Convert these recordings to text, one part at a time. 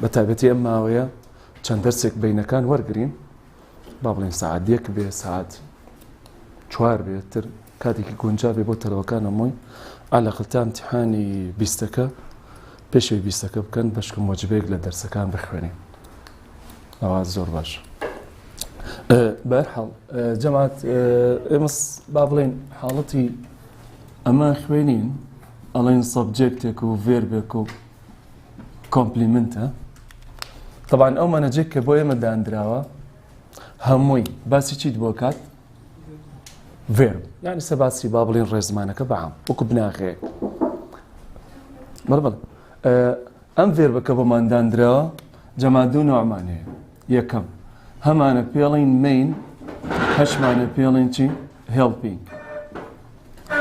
بە تایبەتی ئەم ماوەیە چەند دەرسێک بینەکان وەرگرین با بڵێن سەعات 1 بێ سەعات 4 بێتتر کاتێکی گونجا بێ بۆ تەرەوەکان هەمووی عەلەقەڵ تا ئیمتیحانی 20ەکە پێشەوەی 20ەکە بکەن بەشکم وەجبەیەک لە دەرسەکان بخوێنین ئەوە زۆر باش. بەرحەڵ جەماعەت ئێمە با بڵێن حاڵەتی ئەمە خوێنین ئەڵێن سەبجێکتێک و ڤێربێک و کۆمپلیمنتە. طبعاً ئەو مانەجێک کە بۆ ئێمە دانراوە هەمووی باسی چیت بۆ کات؟ ڤێرب، یعنی سەباسی با بڵێن ڕێزمانەکە بەعام وەکو بناغەیە. بەڵێ ئەم ڤێربەکە بۆمان دانراوە جەماعەت دوو نوعمان هەیە. یەکەم هەمانە پێڵین مین، هەشمانە پێڵین چی؟ هێڵپینگ.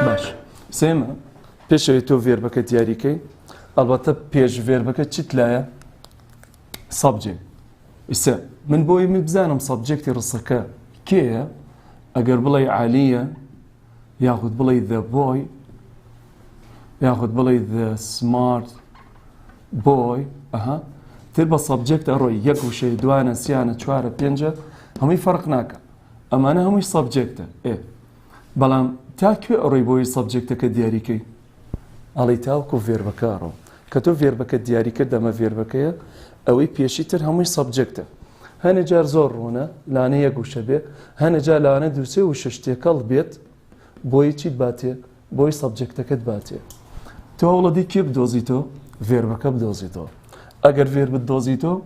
باش سێمە پێشەوەی تۆ ڤێربەکە دیاریکەی ئەلبەتە پێش ڤێربەکە چیت لایە؟ سەبجێکت. ئیسا من بۆی بزانم سەبجێکتی ڕستەکە کێیە ئەگەر بڵێ عالیە یاخود بڵێ the boy یاخود بڵێ the smart boy تر بە سەبجێکت ئەڕۆی یەک وشەی دوانە سیانە چوارە پێنجە هەمووی فەرق ناکە ئەمانە هەمووی سەبجێکتە. بەڵام تا کوێ ئەڕۆی بۆی سەبجێکتەکە دیاریکەی؟ ئەڵێ تاوەکو ڤێربەکە ئەڕۆ کە تۆ ڤێربەکە دیاری کرد ئەمە ڤێربەکەیە ئەوەی پێشی تر هەمووی سەبجێکتە. هەنە جار زۆر ڕوونە لانە یەک وشە بێ هەنە جار لانە دووسێ وشە شتێکەڵ بێت بۆی چیت باتێ؟ بۆی سەبجێکتەکەت باتێ. تۆ هەوڵەدی کێ بدۆزیتەوە؟ ڤێربەکە بدۆزیتەوە. ئەگەر ڤێر بدۆزیتەوە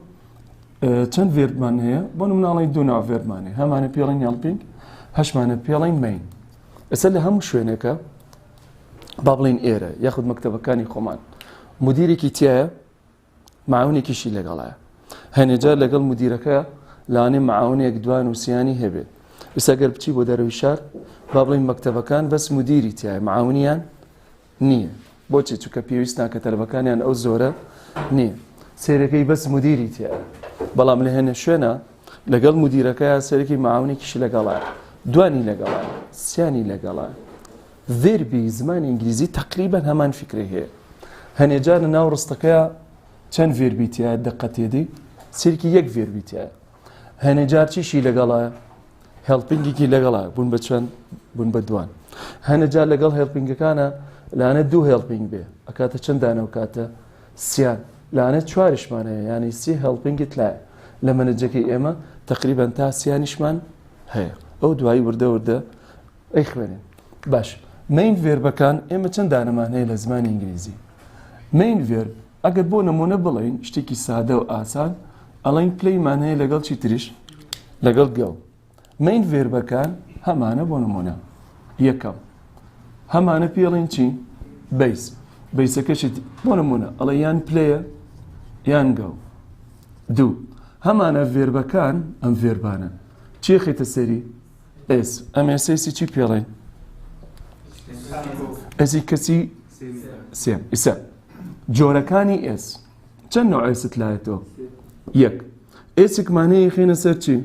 چەند ڤێربمان هەیە؟ بۆ نموناڵی دوو ناو ڤێربمان هەیە، هەمانە پێڵین هێڵپینگ، هەشمانە پێڵین مین. ئێستا لە هەموو شوێنێکە با بڵین ئێرە یاخود مەکتەبەکانی خۆمان مدیرێکی تایە معاونێکیشی لەگەڵایە. هەنێجار لەگەڵ مدیرەکە لاانێ معاونێک دوان و سیانی هەبێت. ئێستا گەر بچی بۆ دەرەوەی شار با بڵین مەکتەبەکان بەس مدیری تایە معاونیان نییە. بۆچی؟ چونکە پێویست ناکە تەلەبەکانیان ئەو زۆرە نییە. سێرەکەی بەس مدیری تایە. بەڵام لە هێنە شوێنە لەگەڵ مدیرەکەیە سەرەکی معاونێکیشی لەگەڵایە، دوانی لەگەڵایە، سیانی لەگەڵایە. ڤێربی زمانی ئینگلیزی تەقریبەن هەمان فکرە هەیە. هەنێجار لە ناو ڕستەکەیە چەند ڤێربی تایە دقە تێدەی؟ سێرکی یەک ڤێربی تایە. هەنێجار چیشی لەگەڵایە؟ هێڵپینگێکی لەگەڵایە بوون بە چەند؟ بوون بە دوان. هەنێجار لەگەڵ هێڵپینگەکانە لانە دوو هێڵپینگ بێ ئەکاتە چەند دانە و کاتە؟ سیان. لانە چوارشمان هەیە یعنی سی هێڵپینگت لایە. لە مەنەجەکەی ئێمە تقریبەن تا سیانیشمان هەیە. ئەو دوایی وردە وردە ئەی خوێنین. باش مین ڤێربەکان ئێمە چەند دانەمان هەیە لە زمانی ئینگلیزی؟ مین ڤێرب ئەگەر بۆ نمونە بڵین شتێکی سادە و ئاسان ئەڵێن پلەیمان هەیە لەگەڵ چی تریش؟ لەگەڵ گەڵ. مین ڤێربەکان هەمانە بۆ نمونە. یەکەم هەمانە پێڵین چی؟ بەیس. بەیسەکەشی بۆ نمونە ئەڵێ یان پلەیە یان گەڵ. دوو هەمانە ڤێربەکان ئەم ڤێربانە چی خێتە سەری؟ ئێس. ئەم ئێسەیسی چی پێڵێن؟ ئەسی کەسی سێم. ئیسا جۆرەکانی ئێس چەند نوع ئێست لایەتەوە؟ یەک. ئێسێکمانەیە خێنە سەر چی؟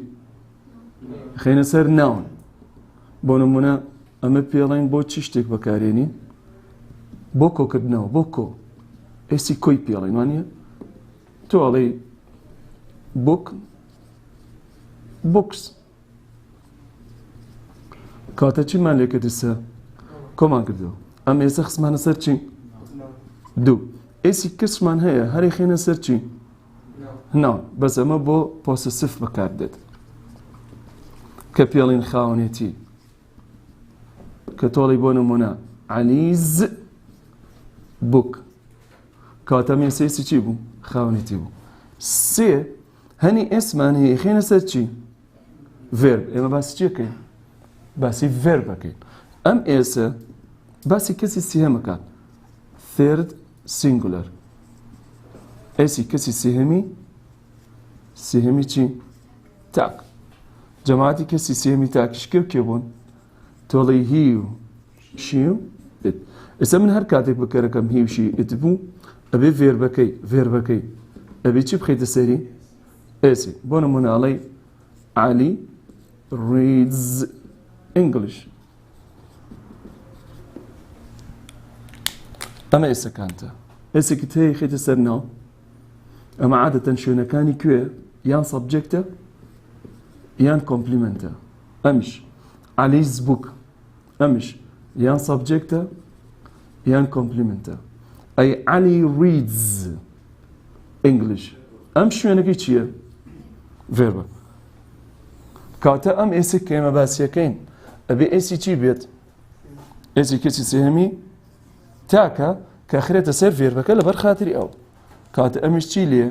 خێنە سەر ناون. بۆ نمونە ئەمە پێڵێن بۆ چی شتێک بەکارێنی؟ بۆ کۆکردنەوە بۆ کۆ. ئێسی کۆی پێڵێن وانە؟ تۆ ئەڵێ بوک بوکس کاتە چیمان لێ کردسە؟ کۆمان کردەوە. ئەم ئێسە خسمانە سەر چی؟ دوو. ئێسی کەسمان هەیە هەری خێنە سەر چی؟ ناون. بەس ئەمە بۆ پۆسەسف بەکاردێت کە پێڵین خاوەنێتی. کە تۆڵی بۆ نمونە عەلیز بوک کاتە ئێسەیسی چی بوو؟ خاوەنێتی بوو. سێ هەنی ئێسمان هەیە خێنە سەر چی؟ ڤێرب. ئێمە باسی چیەکەین؟ باسی ڤێربەکەین. ئەم ئێسە باسی کەسی سێهەمەکات third singular. ئێسی کەسی سێهەمی چی؟ تاک. جەماعەتی کەسی سێهەمی تاکیش کێ بوون؟ تۆڵی هی و شی و ئت. ئێستا من هەر کاتێک بەکارەکەم هی و شی ئت بوو ئەبێ ڤێربەکەی ئەبێ چی بخەیتە سەری؟ ئێسی. بۆ نموناڵی علی reads English. ئەمە ئێسەکانتە. ئێسێکی هەیە خێتە سەر ناو ئەمە عادەتەن شوێنەکانی کوێ یان سەبجەکتە یان کۆمپلیمەنتە. ئەمیش عەلیز بووک، ئەمیش یان سەبجەکتە یان کۆمپلیمەنتە. ئەی عەلی ریدز ئینگلیش، ئەم شوێنەکەی چییە؟ ڤێربە. کاتە ئەم ئێسێک کە ئێمە باسیەکەین ئەبێ ئێسی چی بێت؟ ئێسی کەچی سێهەمی تاکە کە خرێتە سەر ڤێربەکە لەبەر خاتری ئەو. کاتە ئەمیش چی لێ؟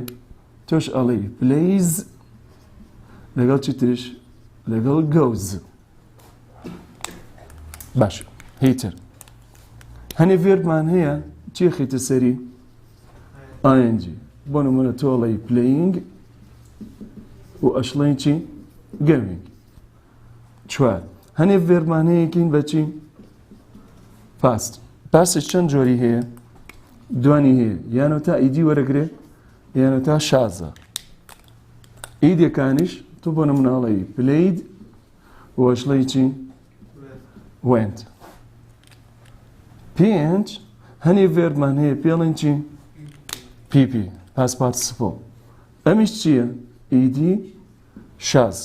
تۆش ئەڵێ پلەیز لەگەڵ چی تریش؟ لەگەڵ گەوز. باش، هیتر هەنێ ڤێربمان هەیە چی خیتە سەری؟ ING. بۆ نمونە تۆ ئەڵێ پلەیینگ و ئەشڵێن چی؟ گەوینگ. چوار هەنێ ڤێربمان هەیەکین بە چی؟ پاست. پاستش چەند جۆری هەیە؟ دوانی هەیە، یانەوە تا ئیدی وەرەگرێ یانەوە تا شازە. ئیدەکانیش تۆ بۆ نمونە ئەڵێ پلەید و ئەشڵێی چی؟ went. پێنج هەنێ ڤێربمان هەیە پێڵێن چی؟ PP past participle. ئەمیش چییە؟ ئیدی شاز.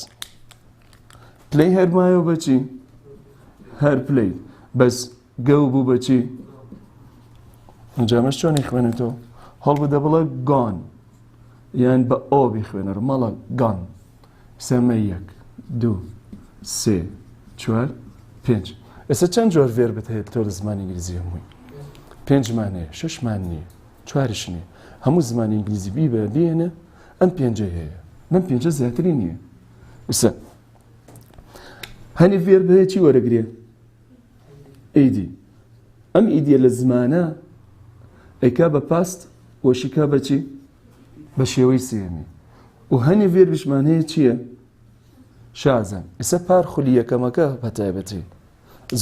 پلەی هەرمایەوە بە چی؟ هەر پلەی، بەس گەو بوو بە چی؟ ئەنجامەش چۆنی خوێنێتەوە؟ هەڵ بدە بڵێ گان یان بە ئۆ بیخوێنەرە مەڵە گان. سەمە یەک، دوو، سێ، چوار، پێنج. ئێستا چەند جۆر ڤێربت هەیە تۆ لە زمانی ئینگلیزی هەمووی؟ پێنجمان هەیە، شەشمان نییە، چواریش نییە. هەموو زمانی ئینگلیزی بیبە بێنە ئەم پێنجە هەیە. من پێنجە زیاتری نییە. ئێستا هەنێ ڤێرب هەیە چی وەرەگرێ؟ ئیدی. ئەم ئیدیە لە زمانە ئەیکا بە پاست وەشیکا بە چی؟ بە شێوەی سێمی. و هەنێ ڤێربشمان هەیە چییە؟ شازە. ئێستا پار خولی یەکەمەکە بەتایبەتی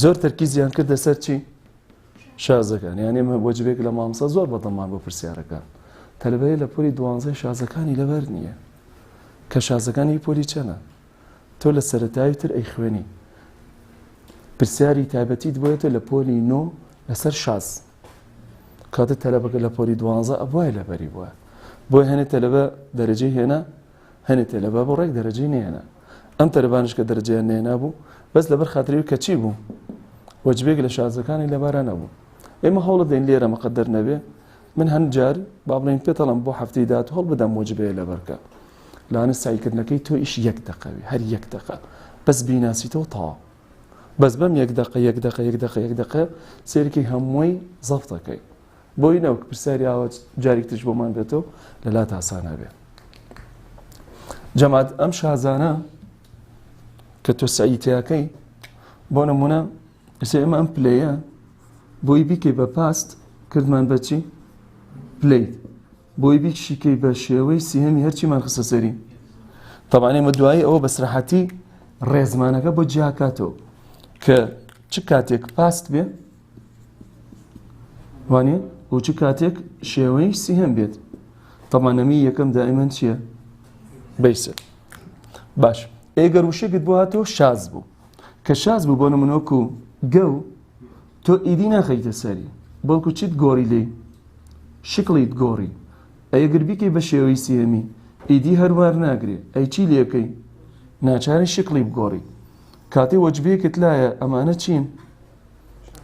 زۆر تەرکیزیان کردە سەر چی؟ شازەکان. یان ئێمە وەجبێک لە مامۆستا زۆر بەدڵمان بۆ پرسیارەکان. تەلەبەیە لە پۆلی 12 شازەکانی لەبەر نییە کە شازەکانی پۆلی چەنە؟ تۆ لە سەرەتایی تر ئەی خوێنی. پرسیاری تایبەتیت بۆیە تۆ لە پۆلی 9 لەسەر شاز. کاتە تەلەبەکە لە پۆلی 12 ئەبوایە لەبەری بووە. بۆی هەنێ تەلەبە دەرەجەی هێنا، هەنێ تەلەبە بۆ ڕێک دەرەجەی نێنا. ئەم تەلەبانش کە دەرەجەیان نێنا بوو بەس لەبەر خاتری کە چی بوو؟ وەجبێک لە شازەکانی لەبارە نەبوو. ئێمە هەوڵ دەین لێرە مەقەدەر نەبێ من هەند جار با بڵێن پێتەڵم بۆ هەفتەی داهات هەوڵ بدەم وەجبەیە لەبەرکە. لانە سعیکردنەکەی تۆ ئیش یەک دەقەوی، هەر یەک دەقە بەس بیناسیتەوە تەواو. بەس بەم یەک دەقە سێرکی هەمووی زەفتەکەی. بۆی نەوەک پرسیاری ئاوە جارێک ترش بۆمان بێتەوە لەلات ئاسانە بێ. جەماعەت ئەم شازانە کە تۆ سعیتیاکەی بۆ نمونە ئێستا ئێمە ئەم پلەیە بۆی بیکەی بە پاست کردمان بەچی؟ پلەیت. بۆی بیکشیکەی بە شێوەی سیهەمی هەرچیمان خستە سەری. تەبعاً ئێمە دوایی ئەوە بە سراحەتی ڕێزمانەکە بۆ جیاکاتەوە کە چ کاتێک پاست بێ وانێ و چ کاتێک شێوەی سیهەم بێت. تەبعاً ئەمی یەکەم دائیمەن چییە؟ بیسە. باش، ئێگەر وشێکت بۆ هاتەوە شاز بوو کە شاز بوو بۆ نمونەوەکو گەو تۆ ئیدی ناخەیتە سەری بەڵکو چیت گۆڕی لێ؟ شکڵیت گۆڕی. ئەگەر بیکەی بە شێوەی سیهەمی ئیدی هەروار ناگرێ ئەی چی لێکەی؟ ناچاری شکڵی بگۆڕی. کاتێ وەجبەیەکت لایە ئەمانە چین؟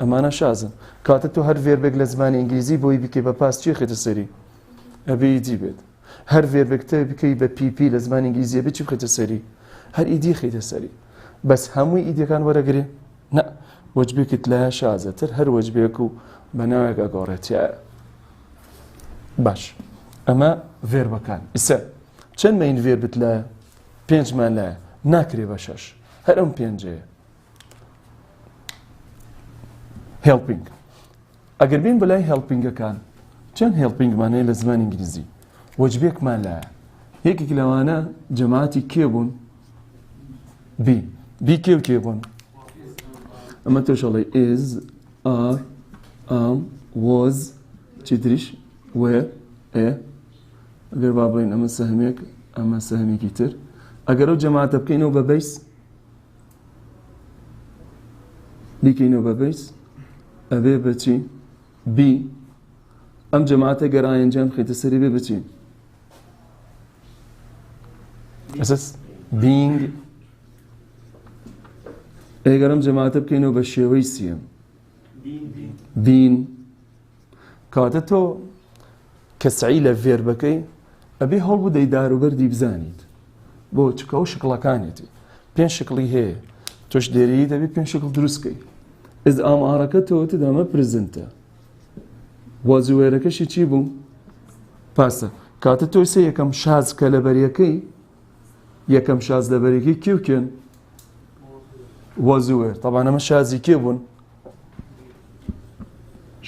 ئەمانە شازن. کاتە تۆ هەر ڤێربێک لە زمانی ئینگلیزی بۆی بکەی بە پاست چی خێتە سەری؟ ئەبێ ئیدی بێت. هەر ڤێربێکتە بکەی بە PP لە زمانی ئینگلیزیە بێت چی بخێتە سەری؟ هەر ئیدی خێتە سەری. بەس هەمووی ئیدەکان وەرەگرێ؟ نە، وەجبێکت لایە شازەتر هەر وەجبێک و بەناوێک ئەگۆڕێتیایە. باش، ئەمە ڤێربەکان. ئیسە چەند مەین ڤێربت لایە؟ پێنجمان لایە، ناکرێ بە شەش. هەر ئەم پێنجەیە. هێڵپینگ. ئەگەر بین بەلای هێڵپینگەکان چەند هێڵپینگمان هەیە لە زمانی ئینگلیزی؟ وەجبێکمان لایە. یەکێک لەوانە جەماعەتی کێ بوون؟ بی کێ و کێ بوون؟ ئەمە تۆش ئەڵێ is, are, am, was، چی تریش؟ were، ئەگەر با بڵێن ئەمە سەهمێک ئەمە سەهمێکی تر. ئەگەر ئەو جەماعەتە بکەینەوە بە بەیس بیکەینەوە بە بەیس ئەبێ بەچی؟ بی. ئەم جەماعەتە گەر ئاینجام خێتە سەری بێ بچین؟ أساس being ئەگەرم جەماعەتە بکەینەوە بە شێوەی سێم being کاتە تۆ کەسعی لە ڤێربەکەی ئەبێ هەڵبوو دەی داروبەردی بزانیت بۆ چکە ئەو شکڵەکانێتی پێنج شکڵی هەیە تۆش دێرەیی دەبێت پێنج شکڵ دروستکەی ئز ئامارەکە تۆوەتە دەمە پرزنتە وازوێرەکەشی چی بوو؟ پاسە کاتە تۆی سێ یەکەم شاز کە لە بەریەکەی یەکەم شاز لە بەریەکەی کێوکێن وازوێر طبعا ئەمە شازی کێ بوون؟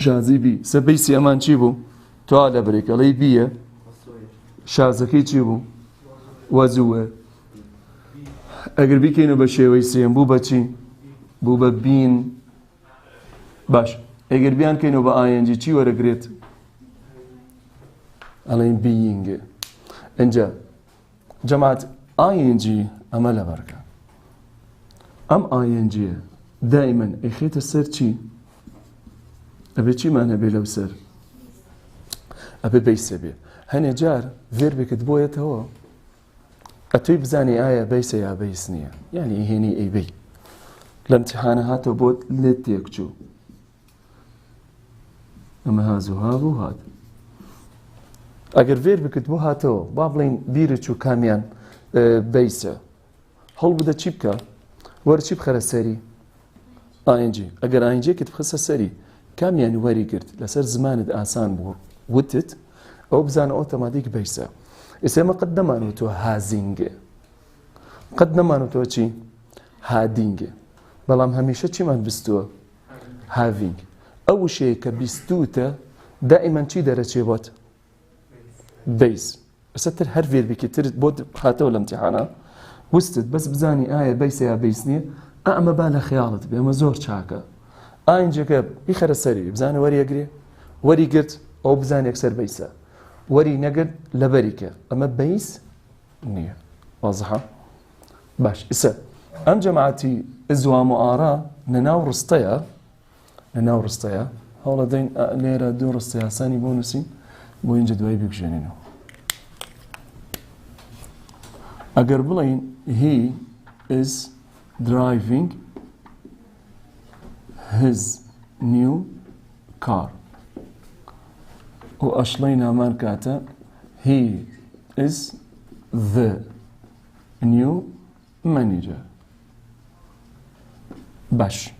شازی بی سەبەی سێمان چی بوو؟ تۆ لە بەریەکەڵەی بیە شازەکەی چی بوو؟ وازوێر ئەگەر بیکەینە بە شێوەی سێم بوو بە چی؟ بوو بە بین باش ئەگەر بیان کەینەوە بە ئاینجی چی وەرەگرێت؟ ئەڵێن بیینگە ئەنجا جەماعەت ئاینجی ئەمە لەبەرکە ئەم ئاینجیە دائیمەن ئەیخێتە سەر چی؟ ئەبێ چیمان هەبێ لەو سەر؟ ئەبێ بەیسە بێ هەنێ جار ڤێربێکت بۆیەتەوە ئەتوی بزانی ئایا بەیسە یا بەیس نییە یعنی هێنی ئەیبەی لە امتحانە هاتەوە بۆت لێت تێکچوو ئەمە هازوها بوو هات ئەگەر ڤێربێکت بۆ هاتەوە با بڵین بیرە چوو کامیان بەیسە هەڵ بدە چی بکە وەرە چی بخەرە سەری ئاینجی ئەگەر ئاینجێکت بخەسە سەری کامیان وەری کرد لەسەر زمانت ئاسان بوو وتت ئەو بزانە ئۆتۆماتیک بەیسە ئێستا ئێمە قەت نەمانوتەوە هازینگە قەت نەمانوتەوە چی هادینگە بەڵام هەمیشە چیمان بستووە هاڤینگ ئەو وشەیە کە بیستوتە دائیمەن چی دەرەچێ بۆت بەیس ئێستا تر هەر ڤێربێکی تر بۆ هاتەوە لە امتحانە وستت بەس بزانی ئایا بەیسە یا بەیس نییە ئەمە با لە خەیاڵت بێ ئەمە زۆر چاکە ئاینجەکە بیخەرە سەری بزانە وەریەگرێ وەری گرت ئەو بزانێک سەر بەیسە وەری نەگرت لەبەریکە ئەمە بەیس نییە وازحە باش ئێستا ئەم جەماعەتی ئزوام و ئارا لەناو ڕستەیە هەوڵە دەین لێرە دوو ڕستە یاسانی بۆ نووسین بۆ اینجا دوای بکشێنینەوە ئەگەر بڵین he is driving his new car و ئەشڵەی نامان کاتە he is the new manager باش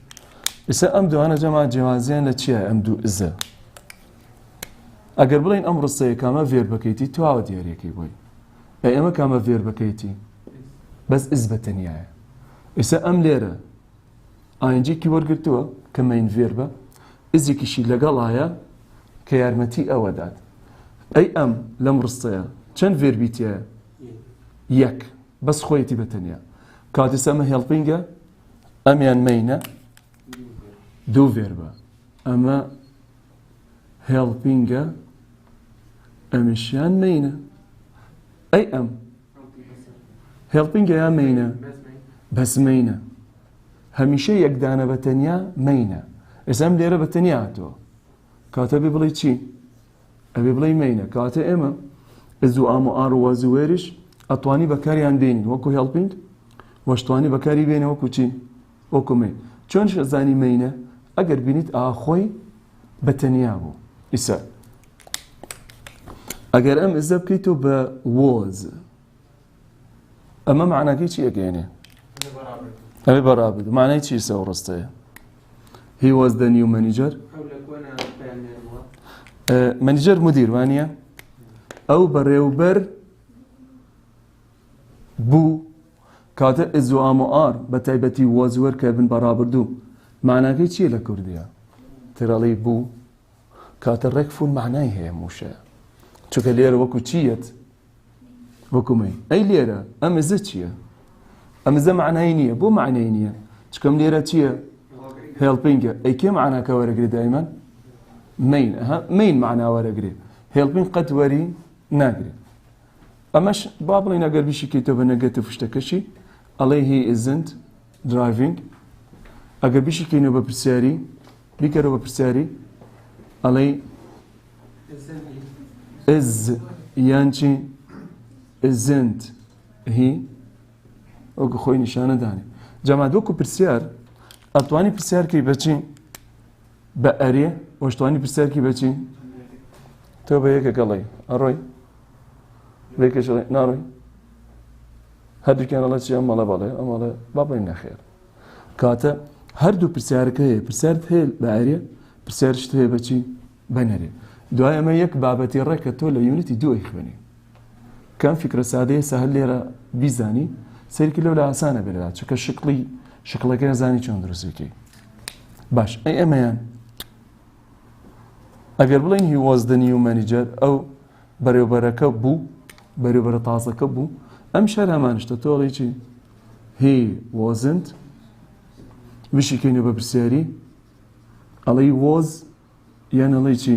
ئێستا ئەم دوانە جەماعەت جیاوازیان لە چییە ئەم دوو ئزە ئەگەر بڵین ئەم ڕستەیە کامە ڤێربەکەیتی تواوە دیارەکەی بۆی ئێمە کامە ڤێربەکەیتی بەس ئز بەتەنیایە ئێستا ئەم لێرە ئاینجێکی وەرگرتووە کە مەین ڤێربە ئزێکیشی لەگەڵایە کە یارمەتی ئەوەدات ئەی ئەم لەم ڕستەیە چەند ڤێربیتیە یەک بەس خۆیەتی بەتەنیا کاتیس ئەمە هێڵپینگە ئەمیان مەینە دوو ڤێربە ئەمە هێڵپینگە ئەمیشیان مەینە ئەی ئەم هێڵپینگە یا مەینە بەس مەینە هەمیشە یەکدانە بەتەنیا مەینە ئێستا ئەم لێرە بەتەنیا هاتووە کاتە بێ بڵێ چی ئەبێ بڵێ مەینە کاتە ئێمە ئز و ئام و ئار و وەزوێریش ئەتوانی بەکاریان بێنین وەکو هێڵپینگ وەشتوانی بەکاری بێنە وەکو چی وەکو مەین چۆن شەزانی مەینە ئەگەر بینیت ئاخۆی بەتەنیا بوو ئیسا ئەگەر ئەم ئزە بکەیتەوە بە وۆز ئەمە معناکەی چی ئەگەێنێ ئەبێ بەڕابێت معنای چی ئێستا ڕستەیە he was the new manager مەنیجەر مدیر وانییە ئەو بەڕێوبەر بوو کاتە ئز و ئام و ئار بە تایبەتی وەزوەر کە بن بەڕابردوو معناکەی چییە لە کوردیە تێراڵی بوو کاتە ڕێکفون معنای هەیە موشە چونکە لێرە وەکو چیەت وەکو مەی ئەی لێرە ئەم ئزە چییە ئەم ئزە معنای نییە بۆ معنای نییە چکەم لێرە چییە هێڵپینگە ئەی کێ معناکە وەرەگرێت دایمەن مەین مەین معنا وەرەگرێت هێڵپین قەت وەری ناگرێت ئەمەش با بڵین ئەگەر بیشیکەیتەوە بە نەگەتیڤ شتەکەشی ئەڵێ he isn't driving ئەگەر بیشیکەینەوە بە پرسیاری بیکەرەوە بە پرسیاری ئەڵێ is یان چی isn't هی وەکو خۆی نیشانە دانی جەماد وەکو پرسیار ئەتوانی پرسیارکەی بەچی بە ئەرێ وەشتوانی پرسیارکی بەچی تۆ بە یەکە گەڵێ ئەڕۆی بێکەشڵێ ناڕۆی هەردووکیان ئەڵێ چی ئەمەڵە بەڵێ ئەمەڵێ با بڵێن نەخێر کاتە هەردوو پرسیارەکە هەیە پرسیارت هەیە بە ئەرێ پرسیارشت هەیە بەچی بەنەرێ دوای ئەمە یەک بابەتی ڕێکە تۆ لە یونیتی دوای خوێنی کەم فکرە سادەیە سەهل لێرە بیزانی سەرکی لەو لە ئاسانە بێرا چونکە شکڵەکە نەزانی چۆن دروستێکی باش ئەی ئەمەیان ئەگەر بڵێن هی was the new manager ئەو بەرەوبەرەکە بوو بەرەوبەرە تازەکە بوو ئەم شەر هەمانشتە تۆڵی چی he wasn't وشیکەینە بە پرسیاری ئەڵێی was یان ئەڵێی چی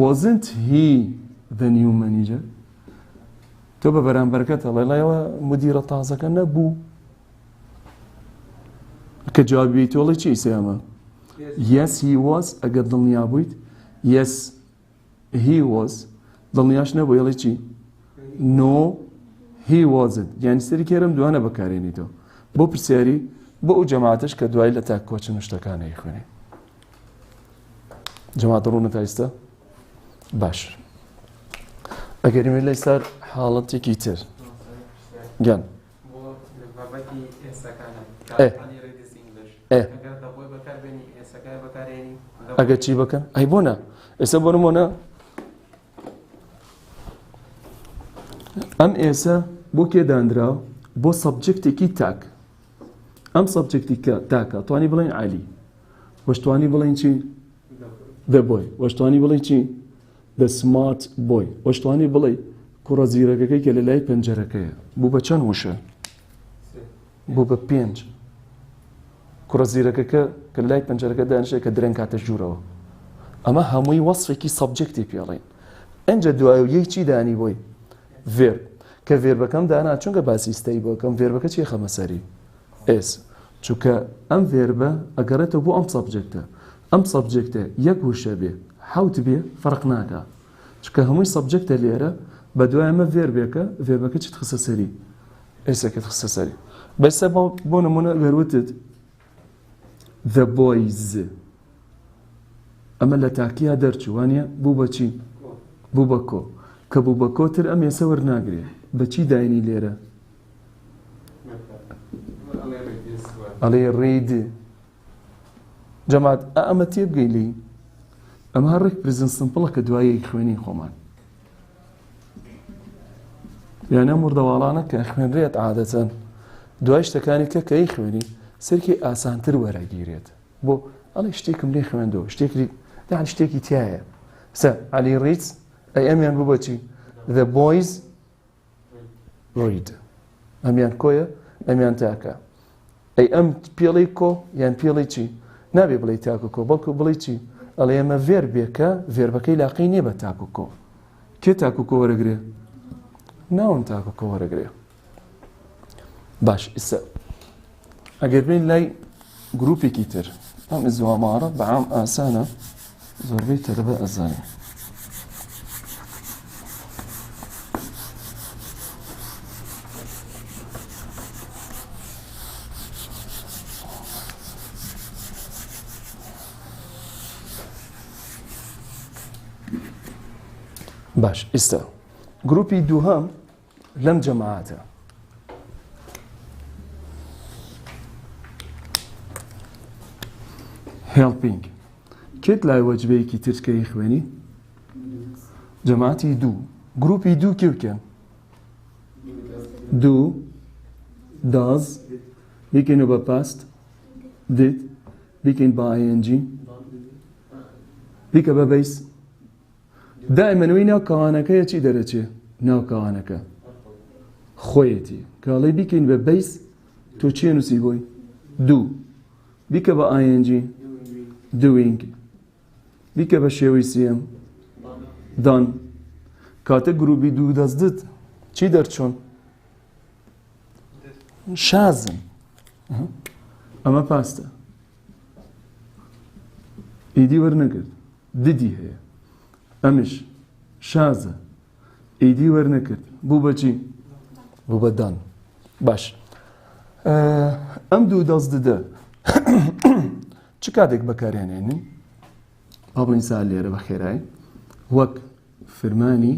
wasn't he the new manager تۆ بە بەرامبەرەکەت ئەڵێڵایەوە مدیرە تازەکە نەبوو کە جوابی تۆڵی چی سێمە yes he was ئەگەر دڵنیا بوویت yes he was دڵنیاش نەبوو ئەڵێ چی no he wasn't یانی سەری کێرم دوانە بەکارێنیتەوە بۆ پرسیاری بۆ ئەو جەماعەتش کە دوای لە تاک کۆچن شتەکانەی خوێنێ جەماعەت ڕوونە تا ئێستا باش ئەگەریمە لە ئێستا حاڵەتێکی تر گیان ئەگەر چی بکەن ئەی بۆنە ئێستا بۆ نمونە ئەم ئێسە بۆ کێ دانراوە بۆ سەبجەکتێکی تاک ئەم سەبجەکتی تاکە توانی بڵێن عالی وەشتوانی بڵێن چی the boy وەشتوانی بڵێ چی the smart boy وەشتوانی بڵێ کوڕە زیرەکەکەی کە لە لای پەنجەرەکەیە بوو بە چەند وشە بوو بە 5 کوڕە زیرەکەکە کە لای پەنجەرەکە دانیشێ کە درەنگ کاتە ژوورەوە ئەمە هەمووی وەصفێکی سەبجەکتی پێڵێن ئەنجە دوایەوەی چی دانی بۆی ڤێرب کە ڤێربەکەم دانا چونکە باسی ستەی بۆکەم ڤێربەکە چی خەمە سەری ئێس چونکە ئەم ڤێربە ئەگەڕێتەوە بۆ ئەم سەبجەکتە ئەم سەبجەکتە یەک وشە بێ حوت بێ فەرق ناکە چونکە هەمووی سەبجەکتە لێرە بە دوای ئەمە ڤێربێکە ڤێربەکە چیت خسە سەری ئێسەکەت خسە سەری بەسە بۆ نمونە گەروتت the boys ئەمە لە تاکییا دەرچوانە بوو بە چی بوو بە کۆ کە بوو بە کۆتر ئەم ێسە وەرناگرێ بە چی داینی لێرە ئەڵێ ڕێید جەماعەت ئەمە تێبگەیلی ئەمە هەڕێک پرزن سمپڵە کە دوایەی خوێنی خۆمان یانە مردەواڵانە کە خوێنرێت عادەتەن دوای شتەکانی کە کەی خوێنی سەرکی ئاسانتر وەرەگیرێت بۆ ئەڵێ شتێکم لێ خوێندەوە شتێکی تایە سە علی ڕیت ئەی ئەمیان بوو بەچی the boys read ئەمیان کۆیە ئەمیان تاکە ئەی ئەم پێڵی کۆ یان پێڵی چی نابێ بڵێ تاکو کۆ بەڵکو بڵێ چی ئەڵێ ئەمە ڤێربێکە ڤێربەکەی لاقی نییە بە تاکو کۆ کێ تاکو کۆ وەرەگرێ ناون تاکو کۆ وەرەگرێ باش ئێستا ئەگەر بین لای گروپێکی تر ئەم ئزوامارە بەعام ئاسانە زۆربەی تەلەبە ئەزانێ باش ئێستا گروپی دووهەم لەم جەماعەتە helping کێت لای وەجبەیەکی ترکەی خوێنی جەماعەتی دوو گروپی دوو کێ بکەن دوو does بیکەینەوە بە past did بیکەین بە ing بیکە بە base دائمەنەوەی ناو کەوانەکەیە چی دەرەچێ ناو کەوانەکە خۆیەتی کاڵێ بیکەین بە base تۆ چیە نووسی بۆی دوو بیکە بە ing doing بیکە بە شێوەی سێم done کاتە گروپی دوو دەستدت چی دەرچۆن شازن ئەمە پاستە ئیدی وەرنەگرت ددی هەیە ئەمش شازە ئیدی وەرنەکرد بوو بەچی بوو بە دان. باش ئەم دوو دەستدە چ کاتێک بەکارهێنێنن؟ با بڵین سا لێرە بە خێرایی وەک فرمانی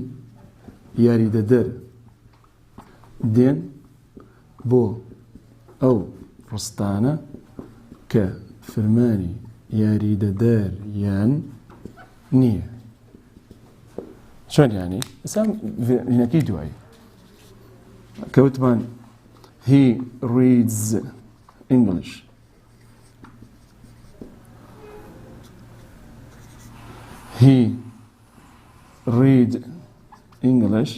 یاریدەدەر دێن بۆ ئەو ڕستانە کە فرمانی یاریدەدەر یان نییە. چۆن یانی؟ ئێستا ڤینەکەی دوایی کەوتمان he reads English. He read English.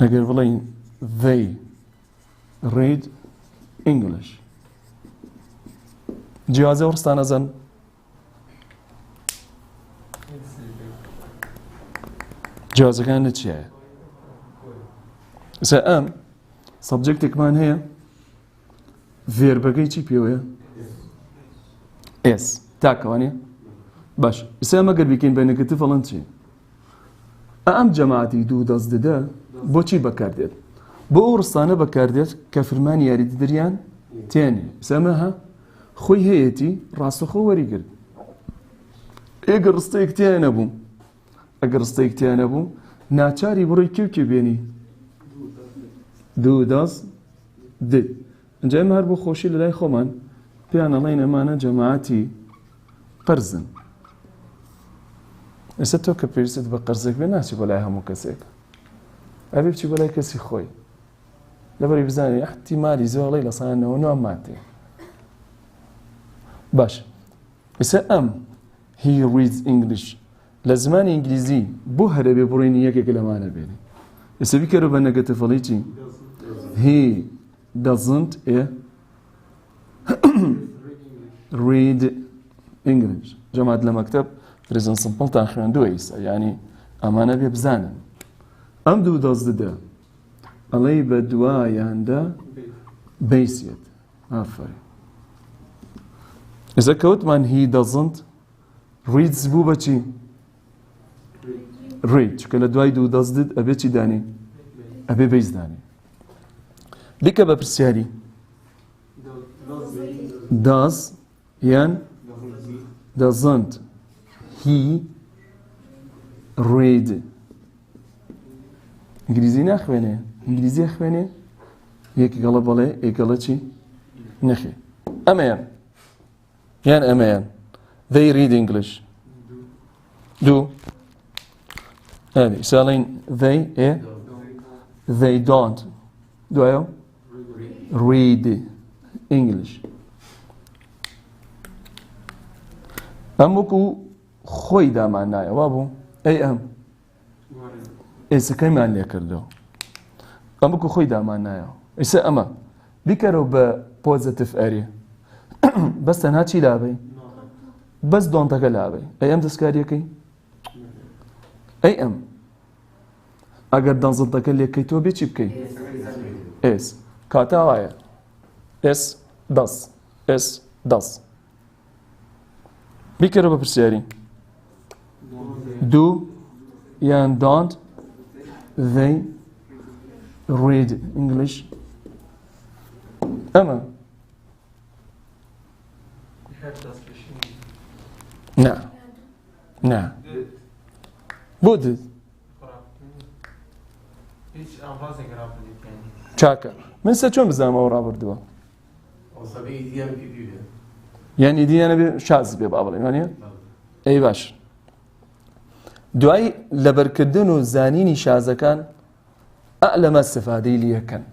ئەگەر بڵین they read English جیازە و ڕستانە زەن جیازەکان لە چیایە؟ ئێستا ئەم سەبجەکتێکمان هەیە ڤێربەکەی چی پێوەیە؟ S تاکەوانێ؟ باش ئێستا ئەمە گەر بیکەین بە نێگەتیڤ فەڵەن چی؟ ئەم جەماعەتی دوو دەستدەدە بۆچی بەکاردێت؟ بۆ ئەو ڕستانە بەکاردێت کە فرمانی یاریدەدەریان تێنێ. ئێستا ئەمە خۆی هەیەتی ڕاستەخۆ وەریگرت. ئێگەر ڕستەیەک تیان نەبوو ئەگەر ڕستەیەک تیان نەبوو ناچاری بڕۆی کێوکێ بێنی دوو دەست دێت. ئەنجا ئێمە هەر بۆ خۆشی لە لای خۆمان پێیان ئەڵێن ئەمانە جەماعەتی قەرزن. ئێستا تۆ کە پێویستت بە قەرزێک بێ ناچی بۆ لای هەموو کەسێک ئەبێ بچی بۆ لای کەسی خۆی لەبەری بزانێ احتیمالی زۆڵەی لە سانەوە نوام ماتێ. باش ئێستا ئەم he reads English لە زمانی ئینگلیزی بۆ هەرە بێ بڕێنی یەکێک لەمانە بێنێ. ئێستا بیکەرە بە نەگەتیڤەڵی چی؟ he doesn't read English. جەماعەت لە مەکتەب پرێزەنت سمپڵتان خوێندووە ئێستا یعنی ئەمانە بێ بزانن. ئەم دوو دەستدەدە ئەڵێی بە دوایاندا بیسێت. ئافەرین. ئێستا کەوتمان he doesn't reads بوو بە چی؟ read چکە لە دوای دوو دەستدت ئەبێ چی دانی؟ ئەبێ بیس دانی. بیکە بە پرسیاری does یان doesn't he read ئینگلیزی ناخوێنێ ئینگلیزی خوێنێ یەکی گەڵە بەڵێ ئێگەڵە چی؟ نەخێ. ئەمەیان یان ئەمەیان they read English do ئەدی ساڵین they don't دوایە read English. ئەم وەکو خۆی دامان نایە وا بوو ئەی ئەم ئێسەکەیمان لێ کردەوە ئەم وەکو خۆی دامان نایە. ئێستا ئەمە بیکەرەوە بە پۆزیتیڤ ئەرێ بەس تەنها چی لابەی؟ بەس دۆنتەکە لابەی. ئەی ئەم دەستکاریەکەی؟ ئەی ئەم ئەگەر دەنزڵتەکە لێکەی تۆ بێ چی بکەی؟ ئێس کاتە وایە ئێس دەس ئێس دەس. بیکەرەوە بە پرسیاری do یان don't they read English. ئەمە نا نا بۆ دت چاکە من سە چۆن بزانمەوە ڕابردووە یعنی دیانە بێ شاز بێ با بڵێن وانە ئەی باش دوای لەبەرکردن و زانینی شازەکان ئەعلەمە استفادەی لەکەن.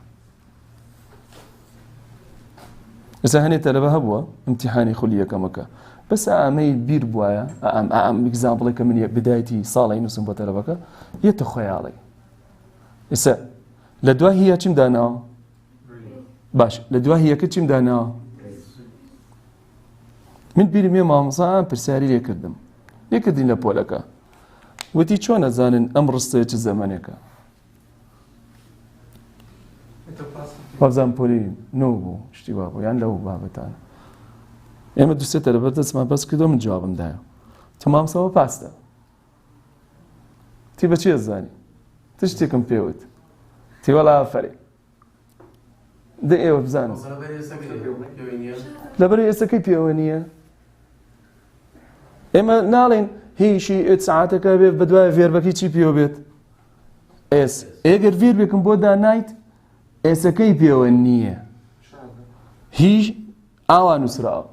ئێستا هەنێ تەلەبە هەبووە ئیمتیحانی خولی یەکەمەکە بەس ئەمەی بیر بووایە ئەم ئێگزامپڵێک کە من بدایەتی ساڵی نووسم بۆ تەلەبەکە یەتە خۆیاڵی. ئێستا لە دوای هیە چیم داناوە؟ باش لە دوای هیەکە چیم داناوە؟ من بیرم ێ مامۆسا پرسیاری لێکردین لە پۆلەکە وتی چۆن ئەزانن ئەم ڕستەیە چ زەمانێکە؟ وابزان پۆلی نۆ بوو شتی وا بوو یان لەو بابەتانە ئێمە دووسێ تەلەبەر دەستمان بەس کردەوە من جوابم دایە تەمامسەوە پاستە تی بە چی ئەزانی؟ تشتێکم پێوت تێوەڵا ئافرێ دە ئێوە بزانم لەبەر ئێستەکەی پێوە نییە ئێمە ناڵێن هیچی ئێت سعاتەکە بێ بە دوای ڤێربەکەی چی پێوە بێت ئێس ئێگەر ڤێربێکم بۆ دانایت ئێسەکەی پێوە نییە هیچ ئاوا نووسراوە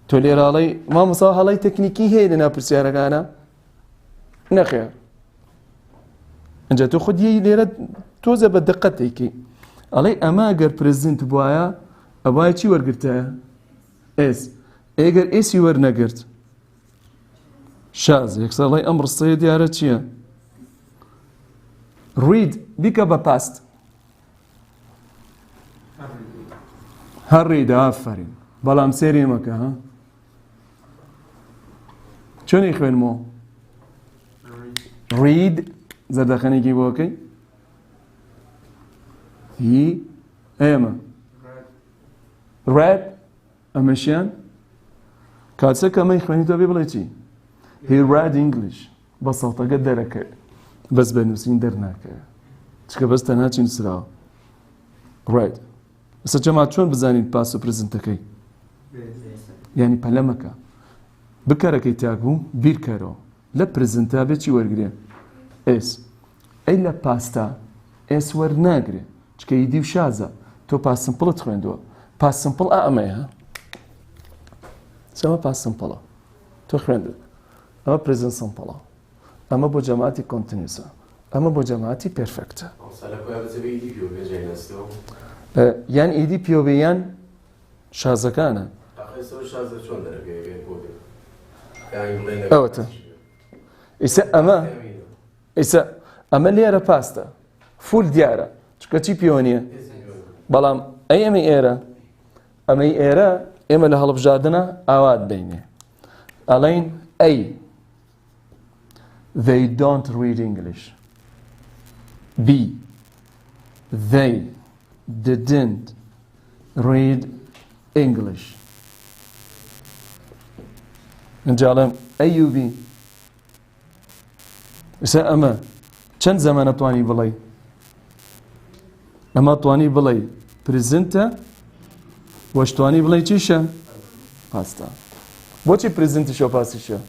تۆ لێراڵی مامۆستا هەڵی تەکنیکی هەیە لە ناو پرسیارەکانە نەخێر ئەنجا تۆ خودی لێرە تۆزە بە دقت دەیکەی ئەڵێ ئەمە گەر پرزنت بواە ئەوای چی وەرگرتایە ئێس ئێگەر ئێسی وەرنەگرت شاز یەکسەڵی ئەم ڕستەیە دیارە چییە ڕید بیکە بە پاست هەر ڕیدا ئافەرین بەڵام سێری مەکە ها چۆنی خوێنمەوە ڕید زەردەخەنێکی بۆکەی هی ئێمە ڕێد ئەمەشیان کاتسەک ئەمەی خوێنی تۆ بێ بڵێ چی he read English بە سەڵتەکە دەرەکەی بەس بە نووسین دەرناکەوێت چکە بەس تەنها چی نووسراوە ڕێد ئەستا جەماعەت چۆن بزانین پاس و پرزنتەکەی یعنی پەلەمەکە بکارەکەی تاک بوو بیرکەرەوە لە پرزنتا بێ چی وەرگێ ئێس ئەی لە پاستا ئێس وەرناگرێ چکە ئیدی و شازە تۆ پاسمپڵت خوێندووە پاسمپڵ ئەمەیە ها چەمە پاسمپڵە تۆ خوێندت ئەمە پرزنت سمپڵە ئەمە بۆ جەماعەتی کۆنتینوسە ئەمە بۆ جەماعەتی پێرفێکتە یان ئیدی پیۆبێ یان شازەکانە ئەوەتە ئیسە ئەمە لێرە پاستە فول دیارە چکە چی پیۆنیە بەڵام ئەی ئەمە ئێرە ئەمەی ئێرە ئێمە لە هەڵبژاردنە ئاوات بینێ ئەڵێن ئەی they don't read English B they didn't read English نجالم أيوبي إسا أما چەند زەمانە توانی بڵێ ئەمە توانی بڵێ پرزنتە وەش توانی بڵێ چیشە پاستا بۆچی پرزنتیشە و پاسیشە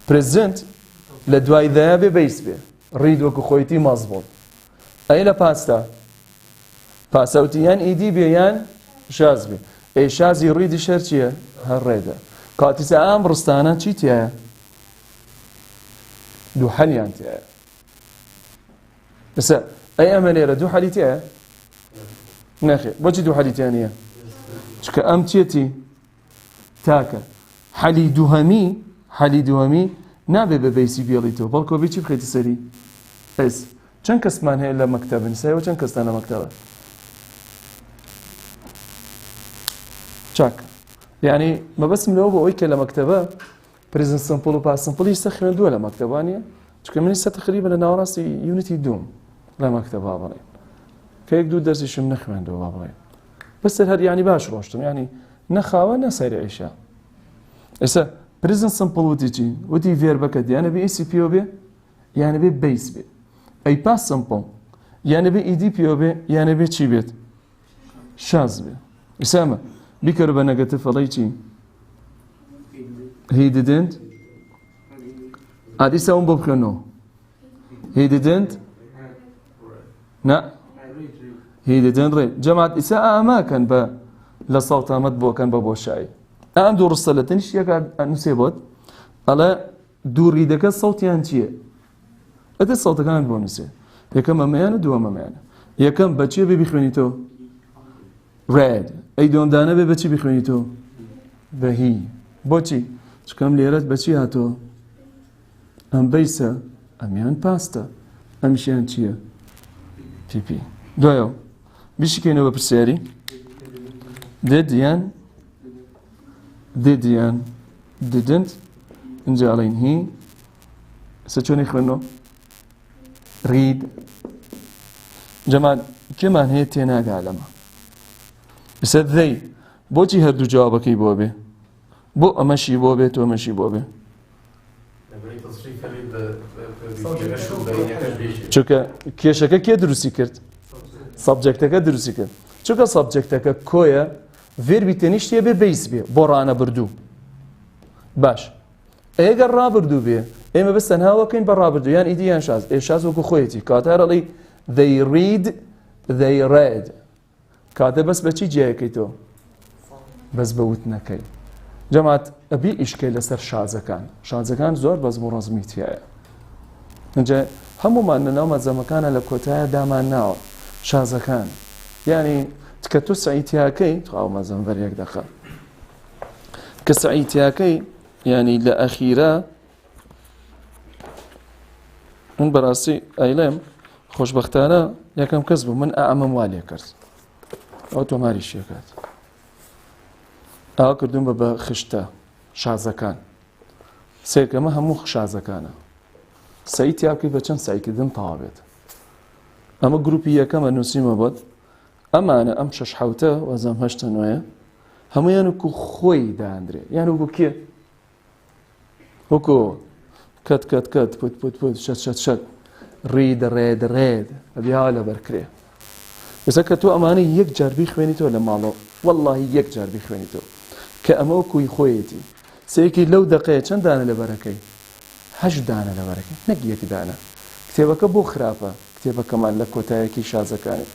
پرزنت لە دوای دایە بێ بەیس بێ ڕید وەکو خۆیتی مەزبوط ئەی لە پاستا پاسەوتی یان ئیدی بێ یان شاز بێ ئەی شازی ڕیدی شەر چییە هەر ڕێدە کاتیسە ئام ڕستانە چی تایە دوو حەلیان تایە ئەسا ئەی ئەمە لێرە دوو حەلی تایە نەخێ بۆچی دوو حەلیتیان نییە چکە ئەم چێتی تاکە حەلی دووهەمی نابێ بە بەیسی بێڵیتەوە بەڵکۆ بێ چی بخەیتی سەری ئەس چەند کەسمان هەیە لە مەکتەبن سایەوە چەند کەستان لە مەکتەبە چاک یعنی مەبەستم لەوە بۆ ئەوەی کە لە مەکتەبە پرزنت سمپڵ و پاس سمپڵی سە خوێندووە لە مەکتەبانیە چکە منی سە تقریبا لە ناوەڕاستی یونیتی دووم لە مەکتەبا بڵێن کە یەک دوو دەرسیشم نەخوێندەوە با بڵێن بەسەر هەر یعنی باش ڕۆشتم یعنی نەخاوە نەسەری عیشا ئێستا پرزنت سمپڵ وتی چی وتی ڤێربەکەت یانە بێ ئیسی پیۆ بێ یانە بێ بەیس بێ ئەی پاس سمپڵ یانە بێ ئیدی پیۆ بێ یانە بێ چی بێت شاز بێ ئێستا بیکەرە بە نەگەتیڤ فەڵەی چی he didn't ئادیسا ئەوم بۆ بخوێنەوە he didn't نا he didn't read جەماعەت ئیسا ئاماکەن بە لە سەڵتامەت بۆکەن بە بۆشایی ئەم دوو ڕستە لە تەنیش یەکە نووسێ بۆت ئەڵێ دوو ڕیدەکە سەڵتیان چییە ئەتە سەڵتەکان بۆ نووسێ یەکەم ئەمەیانە دووەم ئەمەیانە یەکەم بەچیە بێ بیخوێنیتەوە ڕێد ئەی دووەمدانە بێ بەچی بیخوێنیتەوە بە هی بۆچی چکەم لێرەت بەچی هاتەوە ئەم بەیسە ئەمیان پاستە ئەمیشیان چییە پیپی دوایەوە بیشکەینەوە بە پرسیاری didn't اینجا ئەڵێن هی ئێستا چۆنی خوێنەوە read جەماعەت کێمان هەیە تێناگا لەمە ئێستا they بۆچی هەردوو جوابەکەی بۆ بێ بۆ ئەمەشی بۆ بێت و ئەمەشی بۆ بێ چونکە کێشەکە کێ دروستی کرد سەبجەکتەکە دروستی کرد چونکە سەبجەکتەکە کۆیە ڤێربی تەنیشتیە بێ بەیس بێ بۆ ڕانەبردوو باش ئەگەر ڕابردوو بێ ئێمە بەس تەنهاوەکەین بە ڕابردوو یان ئیدی یان شاز ئێشاز وەکو خۆیەتی کاتارەڵی they read they read کاتە بەس بەچی جێیەکەیتەوە بەس بە وتنەکەی جەماعەت ئەبی ئیشکەی لەسەر شازەکان زۆر بەزم و ڕەزمیتیایە اینجا هەمومان لەناو مەزەمەکانە لە کۆتایە دامان ناوە شازەکان یعنی کە تۆ سعیتیاکەی تاو مەزەم بەرێک دەخە کە سعیتیاکەی یعنی لە ئەخیرە من بەڕاستی ئەیڵێم خۆشبەختانە یەکەم کەس بوو من ئەمەم وا لێ کرد ئەو تۆماری شێکات ئاوا کردوم بە خشتە شازەکان سێکەمە هەموو شازەکانە سعیتیاکەی بە چەند سعیکردن تەواو بێت ئەمە گروپی یەکەمە نووسیمە بۆت ئەمانە ئەم شەش حەوتە وەزەم هەشتە نوێیە هەمویان وەکو خۆی داهەندرێ یان وەکو کێ وەکو کەت کەت کەت پوت پوت پوت شەت شەت شەت ڕید ڕێد ڕێد ئەبیها لە بەرکرێ ئێستا کە تۆ ئەمانەی یەک جار بیخوێنیتەوە لە ماڵەوە وەڵڵاهی یەک جار بیخوێنیتەوە کە ئەمە وەکوی خۆیەتی سەیەکی لەو دەقەیە چەند دانە لە بەرەکەی 8 دانە لە بەرەکەی نەک یەک دانە کتێبەکە بۆ خراپە کتێبەکەمان لە کۆتایەکی شازەکانی